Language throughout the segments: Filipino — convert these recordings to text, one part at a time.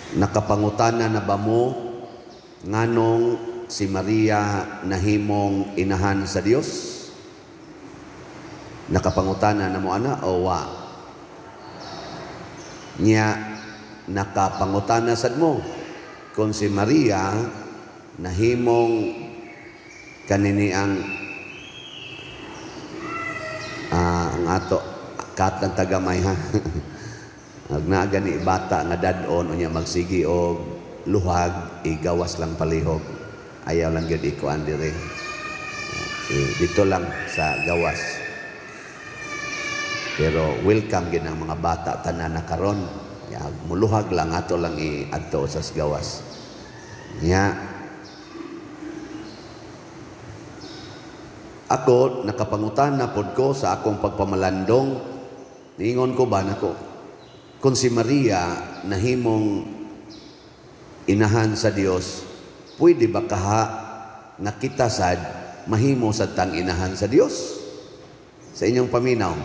Nakapangutana na ba mo nganong si Maria nahimong inahan sa Dios? Nakapangutana na mo ana o wa? Nya nakapangutana sad mo kung si Maria nahimong kanini ang ato katang tagamay ha. Agnaga ni bata nga dadon unya magsigi og luhag igawas lang palihog. Ayaw lang gyud ikuan dire. Dito lang sa gawas. Pero welcome gid ang mga bata tanan na karon. Ya muluhag lang ato lang iadto sa gawas. Nya ako nakapangutan na pod ko sa akong pagpamalandong, niingon ko ba nako kung si Maria nahimong inahan sa Dios, pwede ba kaha nga kita sad mahimo sa tang inahan sa Dios? Sa inyong paminaw,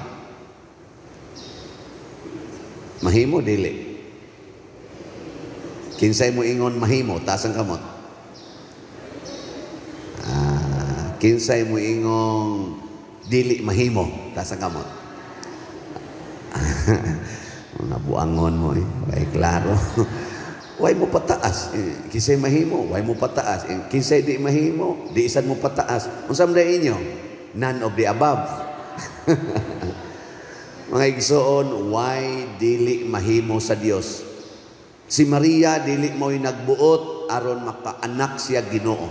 mahimo dili? Kinsay mo ingon mahimo, taas ang kamot. Kinsay mo ingong dili mahimo, taas ang kamot. Mga buangon mo way klaro. Way mo pataas. Kinsay mahimo, way mo pataas. Kinsay di mahimo, di isan mo pataas. Unsam day inyo? None of the above. Mga igsoon, why dili mahimo sa Dios? Si Maria dili mo'y nagbuot aron makaanak siya Ginoo.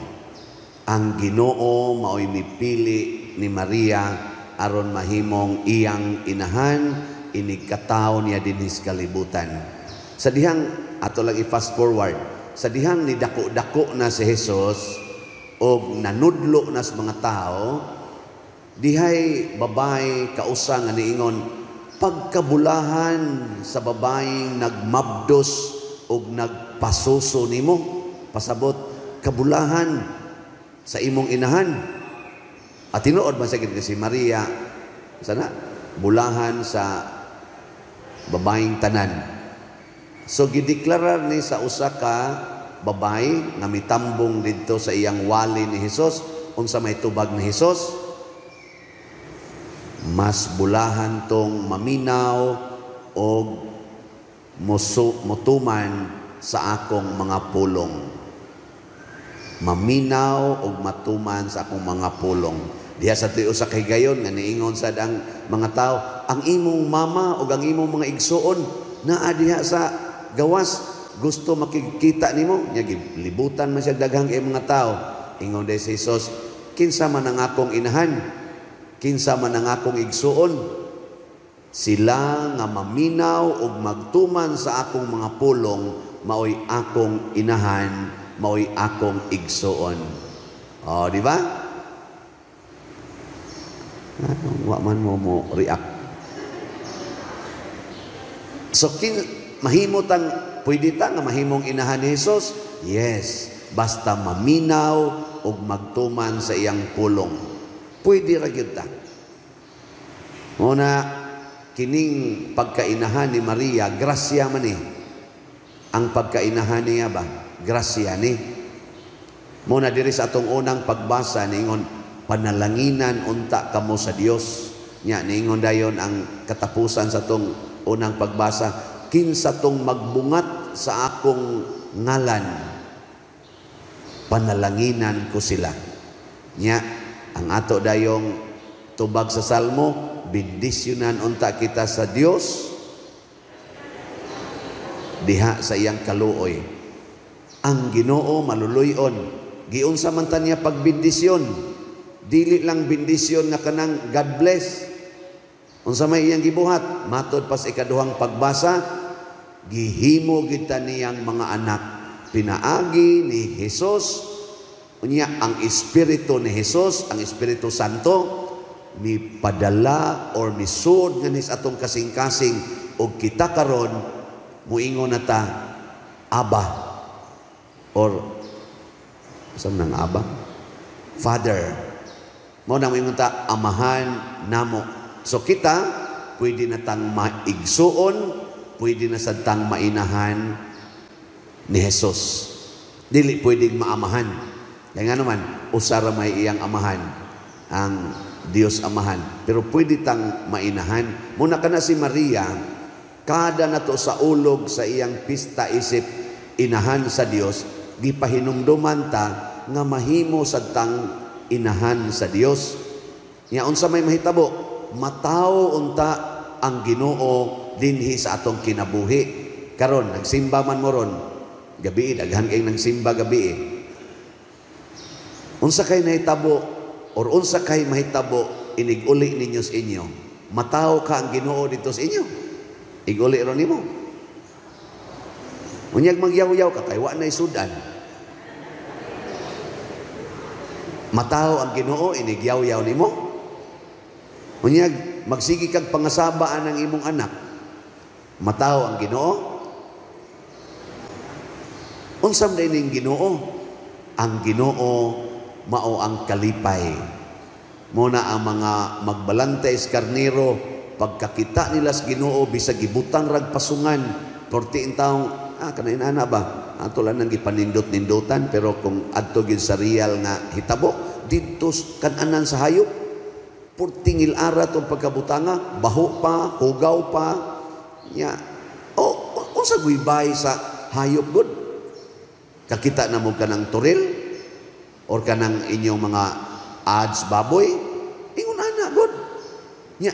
Ang Ginoo mao'y mipili ni Maria aron mahimong iyang inahan, inikataw niya dinis kalibutan. Sa dihang, ato lang i-fast forward, sa dihang ni dako-dako na si Jesus o nanudlo na sa mga tao, dihay babae kausa nga niingon, pagkabulahan sa babaeng nagmabdos o nagpasuso nimo, pasabot, kabulahan sa imong inahan. At tinuod man sa si Maria, sana, bulahan sa babaeng tanan. So gideklarar ni sa usa ka babae nga mitambong didto sa iyang wali ni Hesus, unsa may tubag ni Hesus, mas bulahan tong maminaw o mutuman sa akong mga pulong. Maminaw o matuman sa akong mga pulong. Diha sa tuyo sa kaygayon nga niingon sad ang mga tao, ang imong mama o ang imong mga igsuon naa diha sa gawas, gusto makikita nimo. Nya libutan man siya daghang kay mga tao. Ingon day si Jesus, kinsa man ang akong inahan, kinsa man ang akong igsuon, sila nga maminaw o magtuman sa akong mga pulong, maoy akong inahan, maoy akong igsuon. O, di ba? Wa man mo react. So mahimo tang pwede ta nga mahimong inahan ni Jesus? Yes, basta maminaw ug magtuman sa iyang pulong. Pwede ra gyud ta. Muna kining pagkainahan ni Maria, grasya man ni. Ang pagkainahan niya ba? Grasya ni. Muna diri sa atong unang pagbasa ningon, panalanginan unta kamo sa Dios. Nya niingon dayon ang katapusan sa tong unang pagbasa, kinsa tong magbungat sa akong ngalan, panalanginan ko sila. Nya ang ato dayong tubag sa Salmo, bendisyonan unta kita sa Dios diha sa iyang kaluoy. Ang Ginoo maluluyon. Giunsa man ta niya pagbendisyon? Dili lang bendisyon nga kanang God bless. Unsa may iyang gibuhat? Matod pas ikaduhang pagbasa, gihimo kita niyang mga anak. Pinaagi ni Jesus, unya ang Espiritu ni Jesus, ang Espiritu Santo, mipadala or misud nga nis atong kasing-kasing og kita karon muingon na ta Abba or saan nang Abba? Father. Mo nang ingon ta amahan namo. So kita pwede na tang maigsuon, pwede na sad tang mainahan ni Jesus. Dili pwedeng maamahan. Kaya nga naman, usara may iyang amahan, ang Diyos amahan. Pero pwede tang mainahan. Muna ka na si Maria, kada na to sa ulog sa iyang pista isip, inahan sa Diyos, di pahinumduman ta nga mahimo sa tang inahan sa Diyos. Nya unsa may mahitabo, mataw unta ang Ginoo dinhi sa atong kinabuhi. Karon nagsimba man mo ron, gabi daghan kay nang simba gabi. Unsa kay nahitabo or unsa kay mahitabo inig-uli ninyo sa inyo, mataw ka ang Ginoo dito sa inyo, iguli ron nimo. Unyag magyaw-yaw ka kay wa nay sudan, mataw ang Ginoo inigyaw-yaw nimo. Unyag magsigi kag pangasabaan ang imong anak, mataw ang Ginoo. Unsam day ning Ginoo? Ang Ginoo mao ang kalipay. Muna ang mga magbalantay sa karnero, pagkakita nila sa Ginoo bisag gibutang rag pasungan, 40 taong kanay ana ba? Ato lang nang gipanindot-nindotan, pero kung adto gid sa real nga hitabo didto kan-anan sa hayop, 40 ngil-ara tong pagkabutanga, baho pa, hugaw pa. Ya. Unsa guybay sa hayop gud? Kakita na mo kanang turil or kanang inyong mga ads baboy, ingon ana god. Nya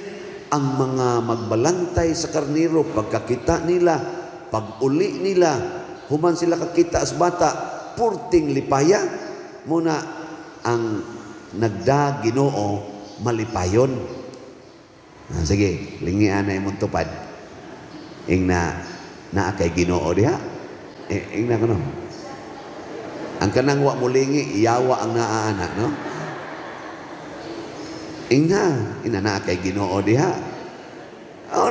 ang mga magbalantay sa karnero, pagkakita nila, pag-uli nila, human sila kakita as bata, purting lipaya, muna ang nagda Ginoo malipayon. Sige, lingian na imong tupad. Ing na kay Ginoo diha. Ing na kuno. Ang kanang wa mulingi, iyawa ang naaana, no? Ina na kay Ginoo diha.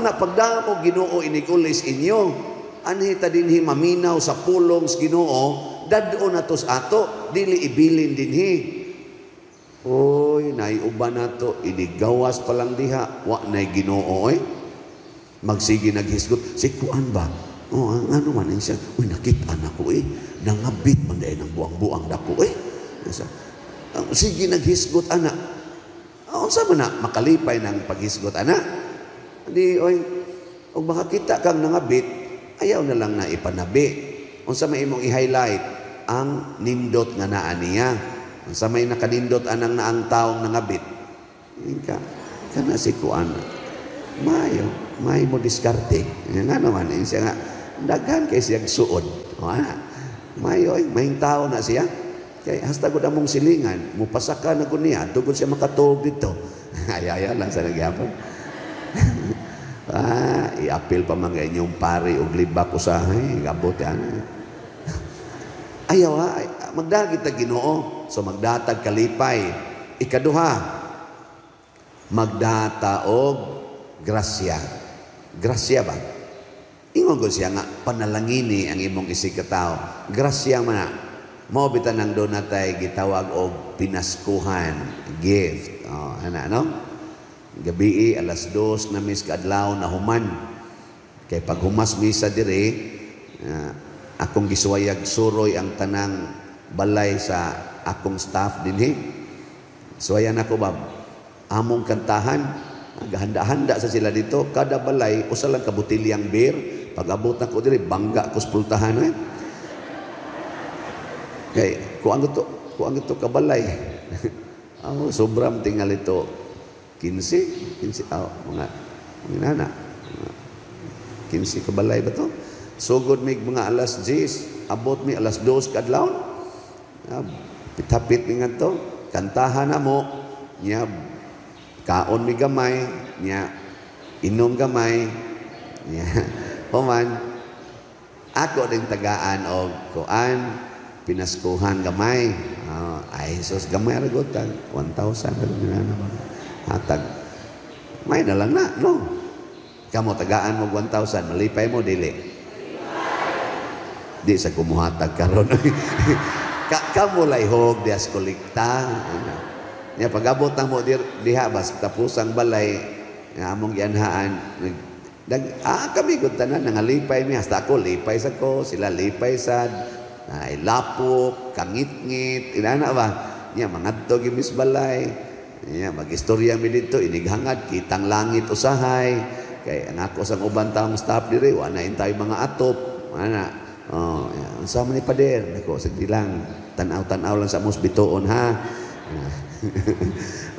Na pagdamo Ginoo inigulis inyo, anhita dinhi maminaw sa pulong sa Ginoo, dadon natos ato, dili ibilin dinhi. Oy, naiuban nato, inigawas pa lang diha, wa nay Ginoo magsigi naghisgot, si kuan ba? Ano man siya? Uy, nakita na ko nangabit man dahil ng buang-buang dako sige naghisgot anak. Unsa man na makalipay ng paghisgot anak? Di og makakita kang nangabit, ayaw na lang na ipanabi. Unsa may imong i-highlight ang nindot nga naa niya. Unsa may nakanindot anang naang taong nangabit. Kana si kuan. May mo diskarte. Nga naman siya nga daghan kay siya suod. May tao na siya. Kay hasta gud among silingan, mupasaka na gud niya, tugod siya makatuog dito. Ayaya lang sa nagyapon. I-appeal pa man inyong pari og libak usahay, gabot yan. Ayaw magdagit ta Ginoo, so magdatag kalipay. Ikaduha, magdata og grasya. Grasya ba? Ingon ko siya nga, panalangini ang imong isikataw. Grasya man na. Mao bitan nang doon natay gitawag og pinaskuhan, gift. No? Gabi alas 2 na mis kadlaw na human. Kay pag humas misa dire, akong gisuwayag suroy ang tanang balay sa akong staff dinhi. Suwayan ako ba? Among kantahan, gahanda-handa sa sila dito, kada balay usa lang ka botilyang beer. Pag abot na ko dire, bangga ko sa pultahan Kay kuang ito kabalay. Sobram tingal ito 15 mga nana 15 kabalay ba to? Sugod mig mga alas 10, abot mi alas 2 kadlaw. Pitapit mi ngadto, kantahan na mo nya kaon mi gamay, nya inom gamay, nya human ako ding tagaan og kuan pinaskuhan gamay. Ay sus gamay ragotan 1,000 hatag may na lang na no. Kamo tagaan mo 1,000 malipay mo dili di sa kumuhatag karon. Kamo layhog dias kolekta pag-abot na mo diha bas tapusang balay nga among gianhaan Kami gud tanan nangalipay mi, hasta ako lipay sa ko, sila lipay sad. Ay lapok, kangit-ngit, inana ba? Nya mangadto gimis balay. Nya magistorya mi dito, inighangad kitang langit usahay. Kay ang ako sang uban taong staff dire, wa na intay mga atop. Ana. Oh, unsa man ni pader? Nako sige lang. Tanaw-tanaw lang sa mos bituon ha.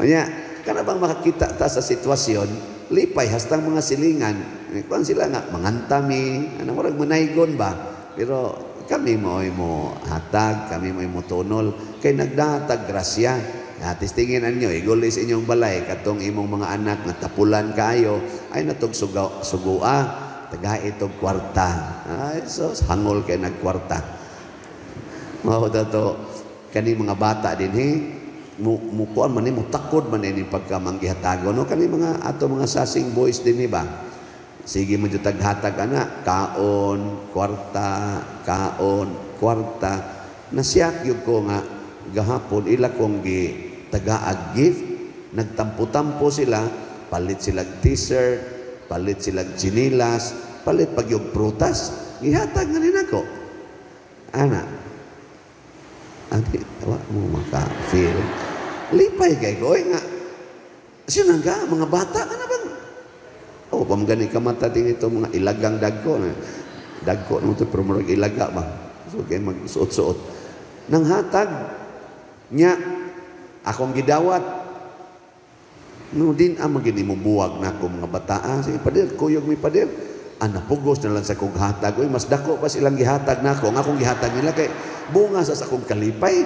Nya kana bang makakita ta sa sitwasyon, lipay hastang mga silingan. Kuan sila nga mangantami, anong murag manaygon ba? Pero kami mo hatag, kami mo tunol kay nagdahatag grasya. Atis tingin anyo igulis inyong balay katong imong mga anak nga tapulan kayo ay natog sugua taga itong kwarta. Ay sos hangol kay nagkwarta. Mao dato kani mga bata dinhi mukuan man ni mutakod man ni pagkamanggihatagon no kani mga ato mga sasing boys dinhi ba. Sige man jud taghatag ana kaon kwarta nasyak yun ko nga gahapon ila kong tagaag gift nagtampo-tampo sila palit sila t-shirt palit sila chinilas palit pag yung prutas gihatag nga ninako ana ati wa mo maka-feel lipay kay ko nga sino nga mga bata ka na bang pamgani ka mata din ito mga ilagang dagko no to pero murag ilaga ba so kay magsuot-suot nang hatag nya akong gidawat no din magini mo buwag na ko mga bataa sige pader kuyog mi pader pugos na lang sa kong hatag mas dako pa silang gihatag nako nga akong gihatag nila kay bunga sa akong kalipay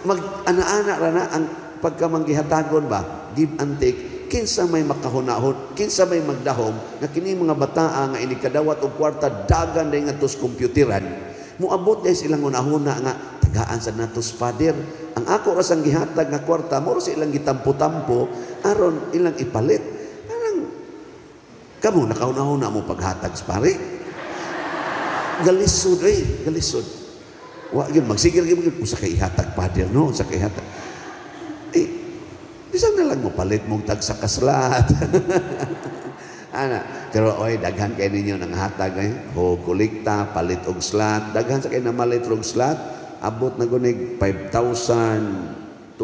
mag ana-ana ra na ang pagkamanggihatagon ba give and take kinsa may makahunahon kinsa may magdahom nga kini mga bataa nga inikadawat og kwarta dagan day ngadtos kompyuteran muabot day silang hunahuna nga tagaan sa natos father ang ako ra sang gihatag nga kwarta mo ra silang gitampo-tampo aron ilang ipalit parang kamo nakahunahuna mo paghatag pare galisod galisod wa gyud magsigil gyud usa kay ihatag father no usa kay ihatag bisag na lang mo palit mong tag sa kaslat. Pero daghan kay ninyo nang hatag kulikta palit og slat daghan sa kay namalit og slat abot na gunig 5,240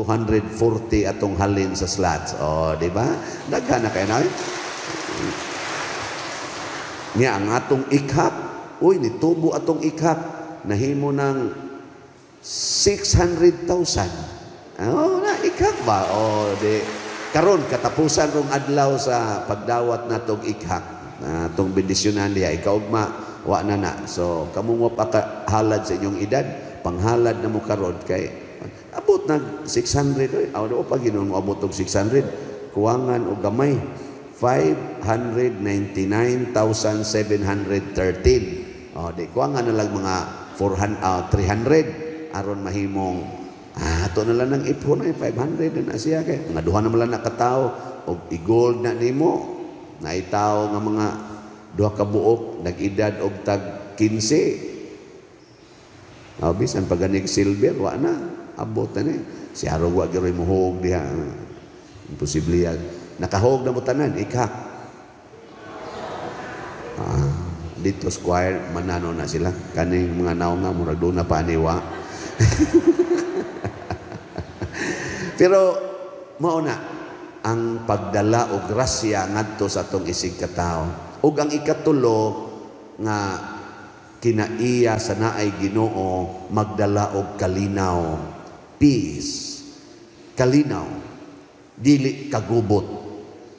atong halin sa slots di ba daghan na kay na niya ang atong ikhap nitubo atong ikhap nahimo ng 600,000 na ikhak ba? Di karon katapusan rong adlaw sa pagdawat natong ikhak. Tong bendisyonan diha ikaw ugma wa na. So kamo mo halad sa inyong edad, panghalad na mo karon kay abot nag 600 o pa ginon mo abot og 600 kuwangan og gamay 599,713. Di kuwangan na lang mga 300 aron mahimong ato na lang ng ipon ay 500 na siya kay nga duha na lang nakatawo og i-gold na nimo na itaw nga mga duha ka buok nag-edad og tag 15 bisan paganig silver wa na abot na ni si arog wa gyud mohog diha imposible yan nakahog na mo tanan ikha dito square manano na sila kaning mga naong nga murag do na paniwa. Pero mauna ang pagdala og grasya ngadto sa atong isig katao ug ang ikatulo nga kinaiya sa naay Ginoo magdala og kalinaw peace kalinaw dili kagubot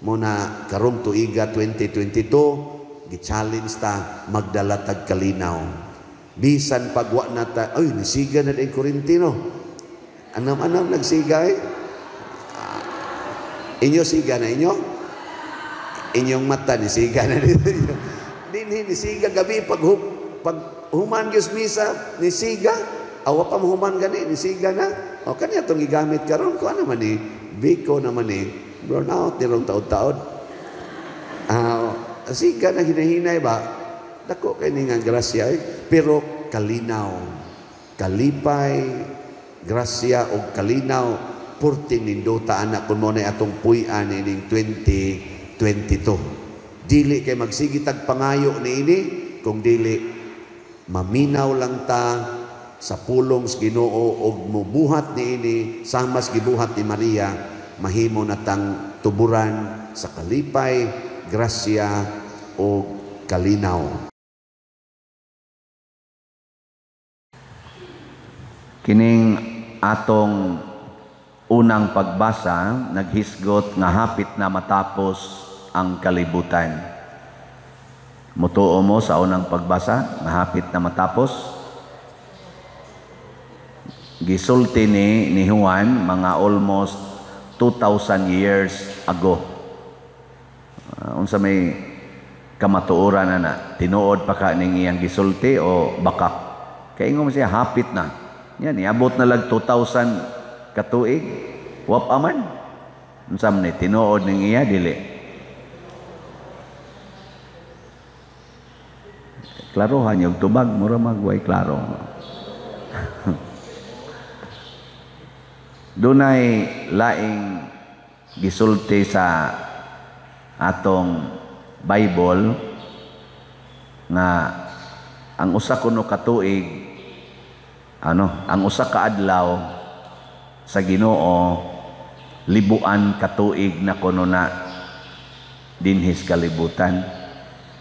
mo na karong tuiga 2022 gi-challenge ta magdala tag kalinaw bisan pagwa na ta nisiga na din Korintino anam-anam nagsiga inyo siga na inyong mata ni siga na dito dinhi ni siga gabi pag human gyud misa ni siga awa pa human gani ni siga na kanya tong gigamit karon ko ano man ni biko naman ni burn out dirong taud-taud siga na hinahinay ba dako kay ni nga grasya pero kalinaw kalipay grasya o kalinaw purting nindota anak kun mo na atong puy-an ining 2022 Dili kay magsigitag pangayo niini, kung dili maminaw lang ta sa pulong sa Ginoo og mubuhat niini sama sa gibuhat ni Maria, mahimo natang tuburan sa kalipay, grasya o kalinaw. Kining atong unang pagbasa naghisgot nga hapit na matapos ang kalibutan. Mutuo mo sa unang pagbasa nga hapit na matapos. Gisulti ni Juan mga almost 2,000 years ago. Unsa may kamatuoran na tinuod pa ka ning iyang gisulti o bakak? Kay ingon siya hapit na. Yan, iabot na lang 2,000 katuig. Wap aman. Unsa man ni tinuod ning iya dili. Klarohan yung tubag, mura magway klaro. Dunay laing gisulti sa atong Bible nga ang usa kuno katuig ang usa ka adlaw sa Ginoo libuan katuig na kuno na dinhis kalibutan.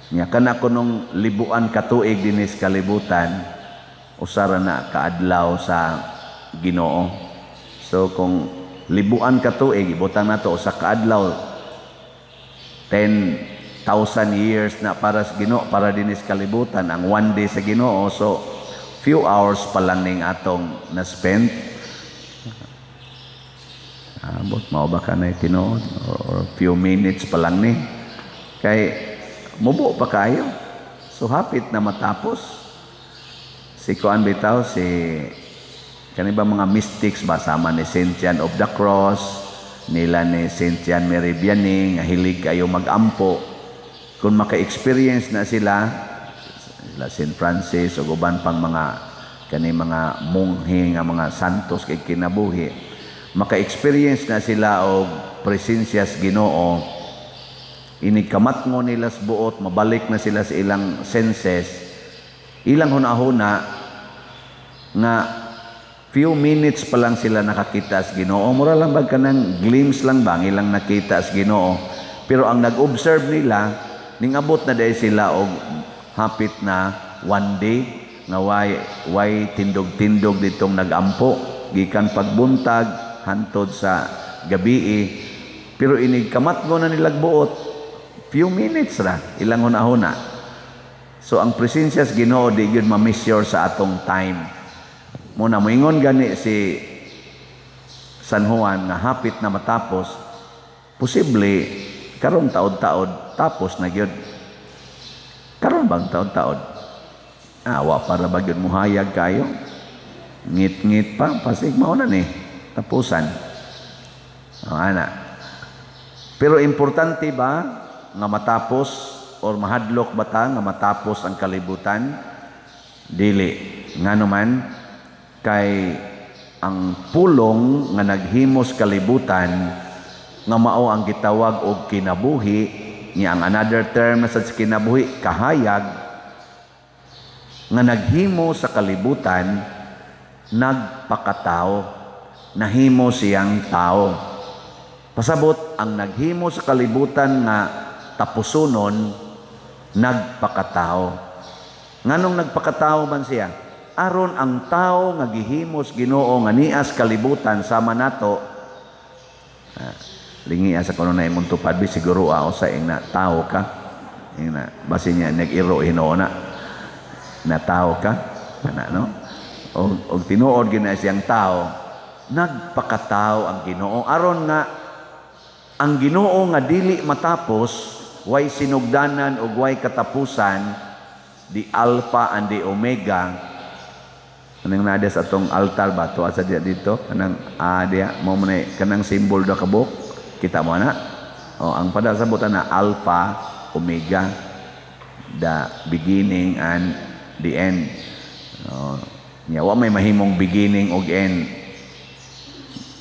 Nya kana kunong libuan katuig dinhis kalibutan usara na kaadlaw sa Ginoo. So kung libuan katuig ibutang nato usa ka adlaw 10,000 years na para sa Ginoo, para dinis kalibutan ang one day sa Ginoo. So few hours pa lang ning atong na-spend. Abot mao ba ka na tinuod or few minutes pa lang ni kay mubo pa kayo. So hapit na matapos. Si kuan bitaw si kani ba mga mystics ba sama ni Saint John of the Cross, nila ni Saint John Mary Vianney nga hilig kayo magampo. Kung maka-experience na sila Saint Francis o uban pang mga kani mga monghe nga mga santos kay kinabuhi, maka-experience na sila og presensya sa Ginoo. Inikamat mo nila sa buot, mabalik na sila sa ilang senses, ilang hunahuna nga few minutes pa lang sila nakakita sa Ginoo. Mura lang ba ka ng glimpse lang bang ilang nakita sa Ginoo. Pero ang nag-observe nila, ning abot na dahil sila og hapit na one day nga way tindog-tindog ditong nagampo gikan pagbuntag hantod sa gabi. Pero inikamat mo na nilag buot few minutes ra ilang hunahuna. So ang presensya sa Ginoo di gyud ma-measure sa atong time. Muna moingon gani si San Juan nga hapit na matapos, posible karong taod-taod tapos na gyud. Karon bang taod-taod? Wa para ba gyud muhayag kayo? Ngit-ngit pa pasig mao na ni tapusan. Ana. Pero importante ba nga matapos or mahadlok bata nga matapos ang kalibutan? Dili. Nganuman kay ang pulong nga naghimos kalibutan nga mao ang gitawag og kinabuhi, niya ang another term na sa kinabuhi kahayag nga naghimo sa kalibutan, nagpakatao, nahimo siyang tao. Pasabot ang naghimo sa kalibutan nga tapusonon, nagpakatao. Nganong nagpakatao man siya? Aron ang tao nga gihimos Ginoo nga nias kalibutan sama nato. Lingi sa kuno na imong tupad siguro sa ina tao ka. Ina basi niya nag-iro hinoona na tao ka. Ana no? Og tinuod gina siyang tao, nagpakatao ang Ginoo aron nga ang Ginoo nga dili matapos, way sinugdanan ug way katapusan, di Alpha and the Omega. Kanang nada sa atong altar ba to asa dia dito kanang dia mo man kanang symbol do kabuk kita mo na ang pada sabutan na Alpha Omega, the beginning and the end. Wa may mahimong beginning ug end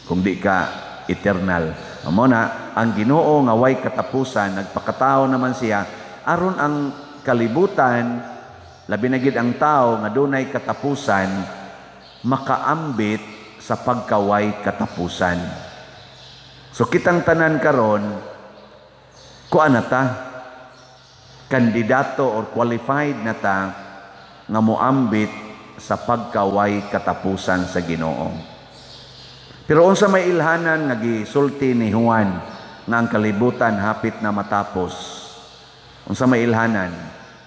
kung di ka eternal. Amo na ang Ginoo nga way katapusan, nagpakatao naman siya aron ang kalibutan, labi na gid ang tao nga dunay katapusan, makaambit sa pagkaway katapusan. So kitang tanan karon, kuan na ta, kandidato or qualified na ta nga moambit sa pagkaway katapusan sa Ginoo. Pero unsa may ilhanan nga gisulti ni Juan nga ang kalibutan hapit na matapos? Unsa may ilhanan?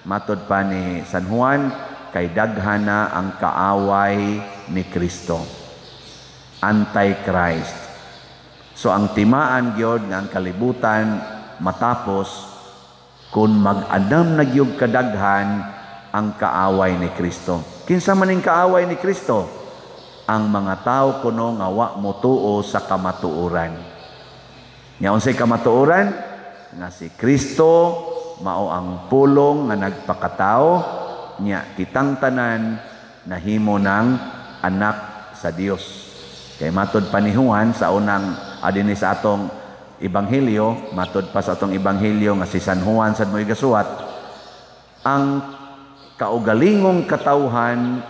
Matod pa ni San Juan, kay daghan na ang kaaway ni Kristo. Antichrist. So ang timaan gyud nga ang kalibutan matapos kung mag-andam na gyud kadaghan ang kaaway ni Kristo. Kinsa man ning kaaway ni Kristo? Ang mga tao kuno nga wa motuo sa kamatuoran. Nya unsay kamatuoran? Nga si Kristo mao ang pulong nga nagpakatao, nya kitang tanan nahimo ng anak sa Dios. Kay matod pa ni Juan sa unang adini sa atong ebanghelyo, matod pa sa atong ebanghelyo nga si San Juan sad mo'y gasuwat, ang kaugalingong katawhan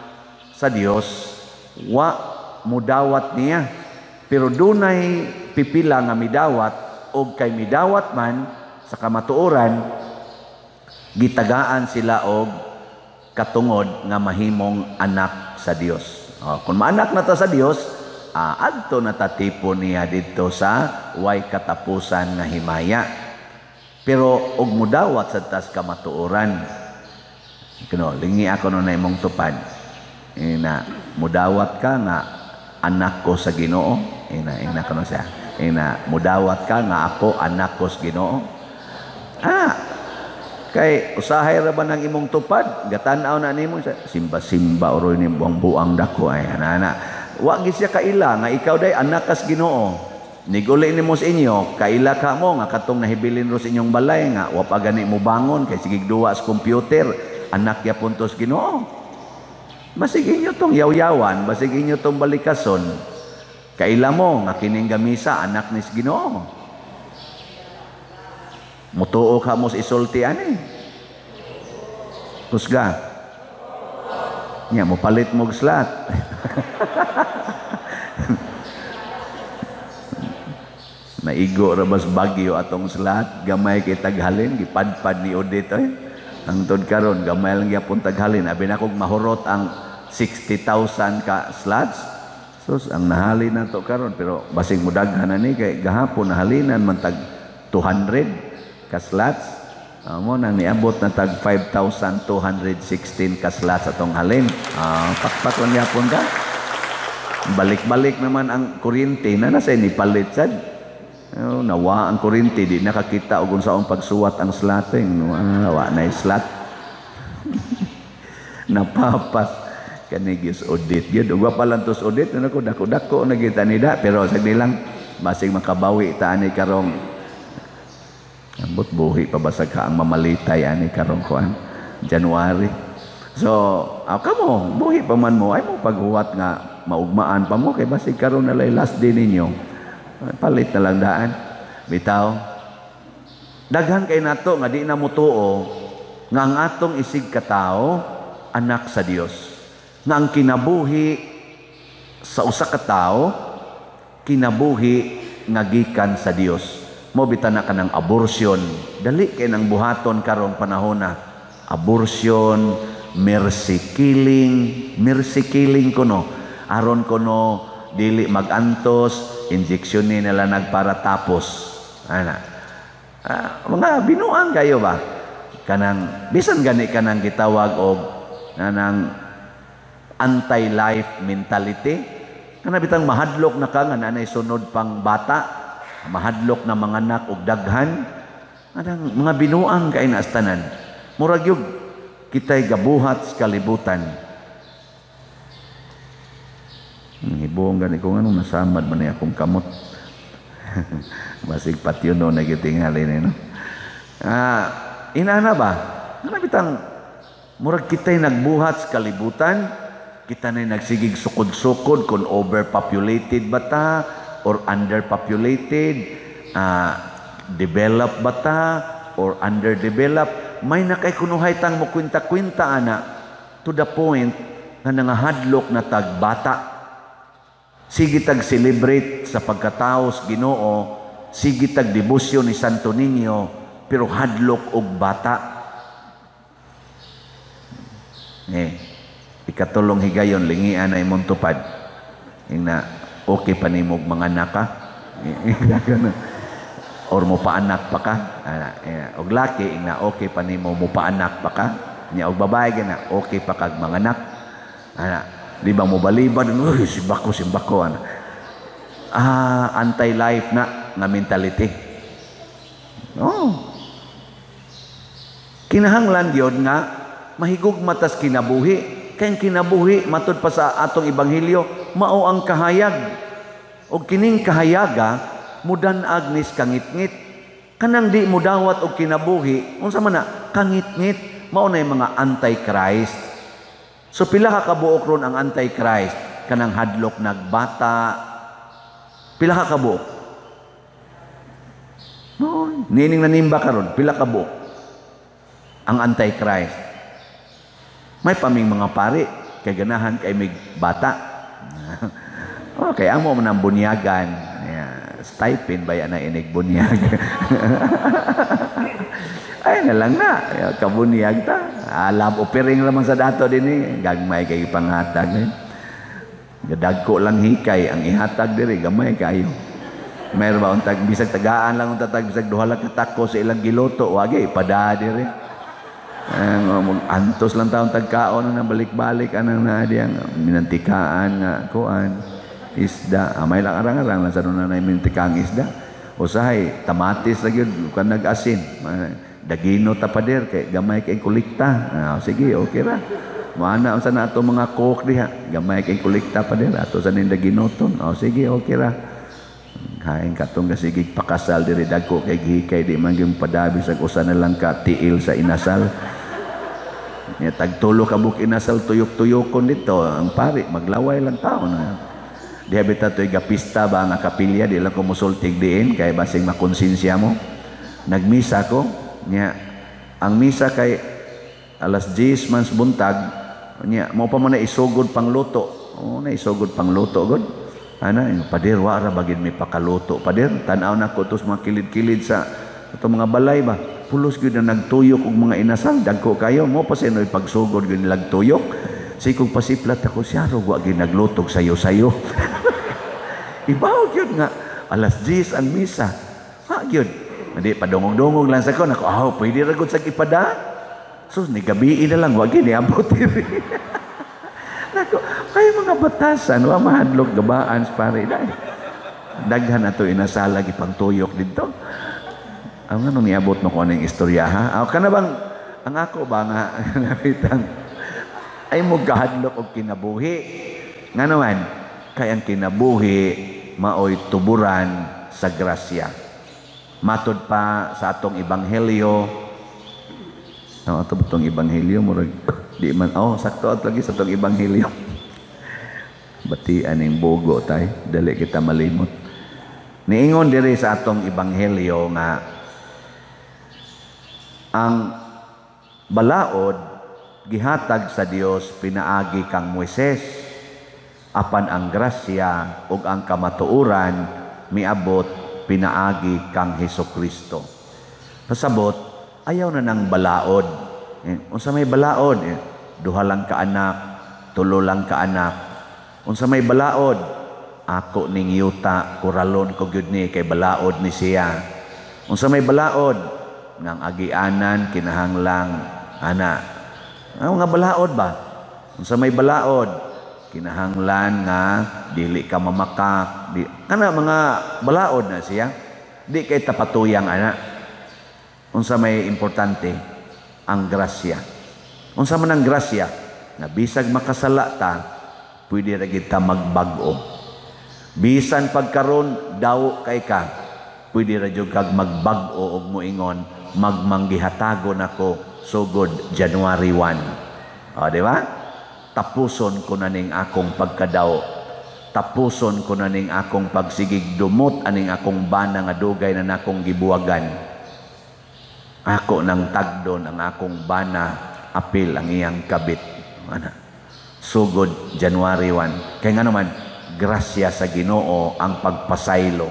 sa Dios wa mudawat niya, pero dunay pipila nga midawat, og kay midawat man sa kamatuoran gitagaan sila og katungod nga mahimong anak sa Dios. Kung maanak na ta sa Dios, adto na tatipon niya dito sa way katapusan nga himaya. Pero og mudawat sa tas kamatuoran, lingi ako no na imong tupad. Ina mudawat ka nga anak ko sa Ginoo. Ina kuno siya. Ina mudawat ka nga ako anak ko sa Ginoo. Kay usahay ra ba nang imong tupad? Gatan-aw na nimo sa simba-simba oro ni buang-buang dako ay ana. Wa gid siya kaila nga ikaw day anak kas Ginoo. Niguli nimo sa inyo, kaila ka mo nga katong nahibilin ro sa inyong balay nga wa pa gani mo bangon kay sigig duwa sa computer, anak ya puntos Ginoo. Basig inyo tong yaw-yawan, basig inyo tong balikason. Kaila mo nga kining gamisa anak ni Ginoo. Mutuo ka mo sa isulti ani. Kusga. Nya mo palit mo slat. Naigo ra bas bagyo atong slat, gamay kay taghalin gipadpad ni Odette oy. Hangtod karon gamay lang gyapon taghalin, abi na kog mahurot ang 60,000 ka slots. Sus ang nahalin na to karon, pero basig mudaghan na ni kay gahapon nahalinan man tag 200 ka slots. Amo nang niabot na tag 5,216 ka slots atong halin. Pakpak lang gyapon ka. Balik-balik naman ang kuryente na nasa ni palit sad. Nawa ang kuryente di nakakita og unsaon pagsuwat ang slating. Wa na slot. Napapas kanigis audit gyud ug pa lang tos audit nako dako-dako na gyud tanida, pero sagdi lang basig makabawi ta ani karong ambot buhi pa basag ka ang mamalitay ani karong kuan January. So kamo buhi pa man mo ay mo paghuwat nga maugmaan pa mo kay basig karon na last day ninyo, palit na lang daan bitaw. Daghan kay nato nga di na mutuo nga ang atong isig katao anak sa Dios, nga ang kinabuhi sa usa ka tawo kinabuhi nga gikan sa Dios. Mo bitan na kanang abortion, dali kay nang buhaton karong panahon na abortion, mercy killing kuno aron kuno dili magantos, injeksyonin nila nagpara tapos mga binuang kayo ba kanang bisan gani kanang gitawag og kanang anti-life mentality, kana bitang mahadlok na ka nga nanay sunod pang bata, mahadlok na mga anak og daghan, anang mga binuang kay naastanan. Murag yug kitay gabuhat sa kalibutan. Ibuong gani ko ngano nasamad man ni akong kamot. Basig patyo no nagitingali ni no. Inana ba? Kana bitang murag kitay nagbuhat sa kalibutan. Kita na nagsigig sukod-sukod kung overpopulated ba ta or underpopulated. develop bata or underdeveloped, may nakaykunuhay tang mo kwinta-kwinta ana to the point nga nangahadlok na tagbata. Sige tag celebrate sa pagkataos Ginoo, sige tag debosyon ni Santo Niño, pero hadlok og bata. Ikatulong higayon lingian ay imong tupad. Ing na okay pa nimo mga anak ka. Or mo paanak pa ka. Og laki ing na okay pa nimo mo paanak pa ka. Nya og babae gina okay pa kag mga anak. Di ba mo balibad, simbako. Anti-life na nga mentality. Kinahanglan yun nga, mahigog matas kinabuhi. Kaya kinabuhi, matud pa sa atong ebanghelyo, mao ang kahayag. O kining kahayaga, mudan agnis kangit-ngit. Kanang di mudawat og kinabuhi, unsa man na, kangit-ngit, mao na yung mga anti-Christ. So pila ka kabuok ron ang anti-Christ, kanang hadlok nagbata. Pila ka kabuok? No, nining nanimba karon, pila ka buok ang anti-Christ. May paming mga pari, kay ganahan kay mig bata. Okay, amo man ang bunyagan. Stipend ba yan na inig bunyag? Ay na lang na, kabunyag ta. Love offering lamang sa dato din eh. Gagmay kay panghatag. Gadagko lang hikay, ang ihatag diri gamay kayo. Mayroon ba untag bisag tagaan lang untatag bisag duha lang katako sa ilang giloto, wagi ipada diri. Antos lang taon tagkaon na balik-balik anang na diyang minantikaan nga kuan isda. May lang arang-arang lang sa nuna na minantikang isda. Usahay, tamatis lagi kan nag-asin. Dagino tapader kay gamay kay kulikta. Sige, okay ra. Mana unsa na ato mga cook diha, gamay kay kulikta pader ato sa nin daginoton. Sige, okay ra. Kain katong sige pakasal diri dagko kay gihikay di man gyud padabi sa usa na lang ka tiil sa inasal. Nya tagtulo ka buk inasal tuyok-tuyokon dito ang pari maglaway lang taon na. Diha bitaw toy gapista ba nga kapilya di lang ko musultig diin kay basing makonsensya mo. Nagmisa ko nya ang misa kay alas 10 mans buntag nya mo pa man na isugod pangluto. Na isugod pangluto gud. Pader wa ra bagid mi pakaluto pader tan-aw na ko tos mga kilid-kilid sa ato mga balay ba pulos gyud na nagtuyok og mga inasal dagko kayo mo pa sinoy pagsugod gyud nilag tuyok si kung pasiplat ako siya ro wa gyud naglutog sayo-sayo. Ibaw gyud nga alas 10 ang misa ha gyud hindi padungog-dungog lang sa ko nako pwede ra gud sa ipada so ni gabi na lang wa gyud niabot diri. Nako, kayo mga batasan, wa mahadlok gabaan pare dai. Daghan ato inasala gipang tuyok didto. Ang ano niabot mo ko aning istorya ha? Kana bang ang ako ba nga napitang ay mo gahadlok og kinabuhi. Nga naman, kay ang kinabuhi maoy tuburan sa grasya. Matod pa sa atong ebanghelyo. Ato butong ebanghelyo murag di man sakto at lagi sa tong ebanghelyo. Batian ning bogo tay, dali kita malimot. Niingon diri sa atong ebanghelyo nga ang balaod gihatag sa Dios pinaagi kang Moises apan ang grasya ug ang kamatuoran miabot pinaagi kang Hesukristo. Pasabot ayaw na ng balaod. Unsa may balaod? Duha lang ka anak, tulo lang ka anak. Unsa may balaod? Ako ning yuta, kuralon ko gyud ni kay balaod ni siya. Unsa may balaod? Nang agianan kinahanglang ana. Nga balaod ba? Unsa may balaod? Kinahanglan nga dili ka mamakak. Mga balaod na siya. Di kay tapatuyang ana. Unsa may importante? Ang grasya. Unsa man ang grasya? Na bisag makasala ta, pwede ra gid ta magbag-o. Bisan pagkaron daw kay ka, pwede ra jud kag magbag-o og moingon, magmanggihatagon ako sugod January 1. Di ba? Tapuson ko na ning akong pagkadaw. tapuson ko na ning akong pagsigig dumot aning akong bana nga dugay na nakong gibuwagan. Ako nang tagdon ang akong bana, apil ang iyang kabit. Ana. Sugod January 1. Kaya nga naman, grasya sa Ginoo ang pagpasaylo.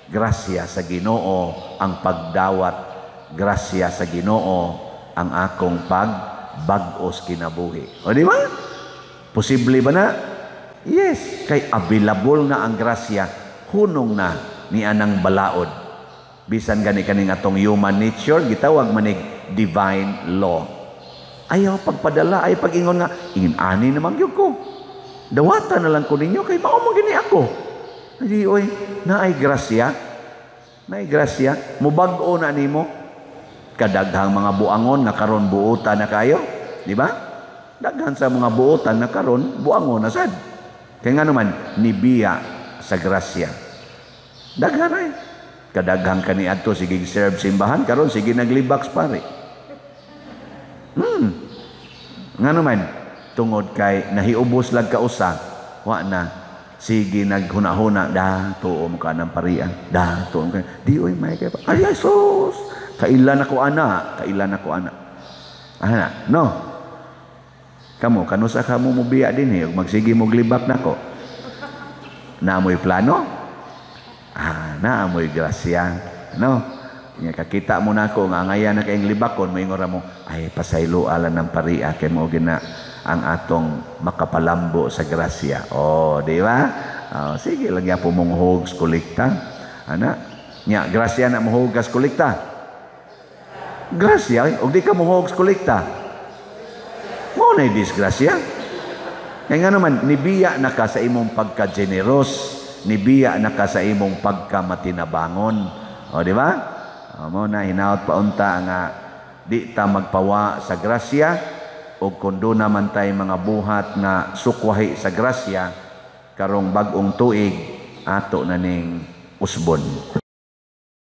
Grasya sa Ginoo ang pagdawat. Grasya sa Ginoo ang akong pagbag-os kinabuhi. O di ba? Posible ba na? Yes. Kay available na ang grasya, hunong na ni anang balaod. Bisan gani kaning atong human nature, gitawag manig divine law. Ayaw pagpadala, ay pag-ingon nga, ingin-ani naman yun ko. Dawatan na lang ko ninyo, kay mao mo gini ako. Hindi, oy, naay grasya. Naay grasya. Mubag-o na nimo. Kadaghang mga buangon na karon buutan na kayo. Di ba? Daghan sa mga buutan na karon buangon na sad. Kaya nga naman, nibiya sa grasya. Daghan ay. Kadaghang kaniadto sige serve simbahan, karon sige naglibaks pare. Nga naman, tungod kay nahiubos lang ka usa, wa na sige naghuna-huna tuo mo ka ng parian, tuo mo ka di oy may kay ay Jesus kailan ako ana no kamo kanusa kamo mo biya din magsige mo glibak nako naamoy plano naamoy grasya no nya kakita mo nako nga ngayan na kayong libakon moingon mo ay pasaylo alan ng paria kay mo gina ang atong makapalambo sa grasya. Di ba? Sige lang po mong hugas kolekta. Ana, nya grasya na mohugas kolekta. Grasya, og di ka mohugas kolekta. Mo na disgrasya. Kaya nga naman, nibiya na ka sa imong pagka-generous, nibiya na ka sa imong pagka-matinabangon. Di ba? Mo na hinaot pa unta nga di ta magpawa sa grasya o kundo naman tay mga buhat na sukwahi sa grasya karong bag-ong tuig ato na ning usbon.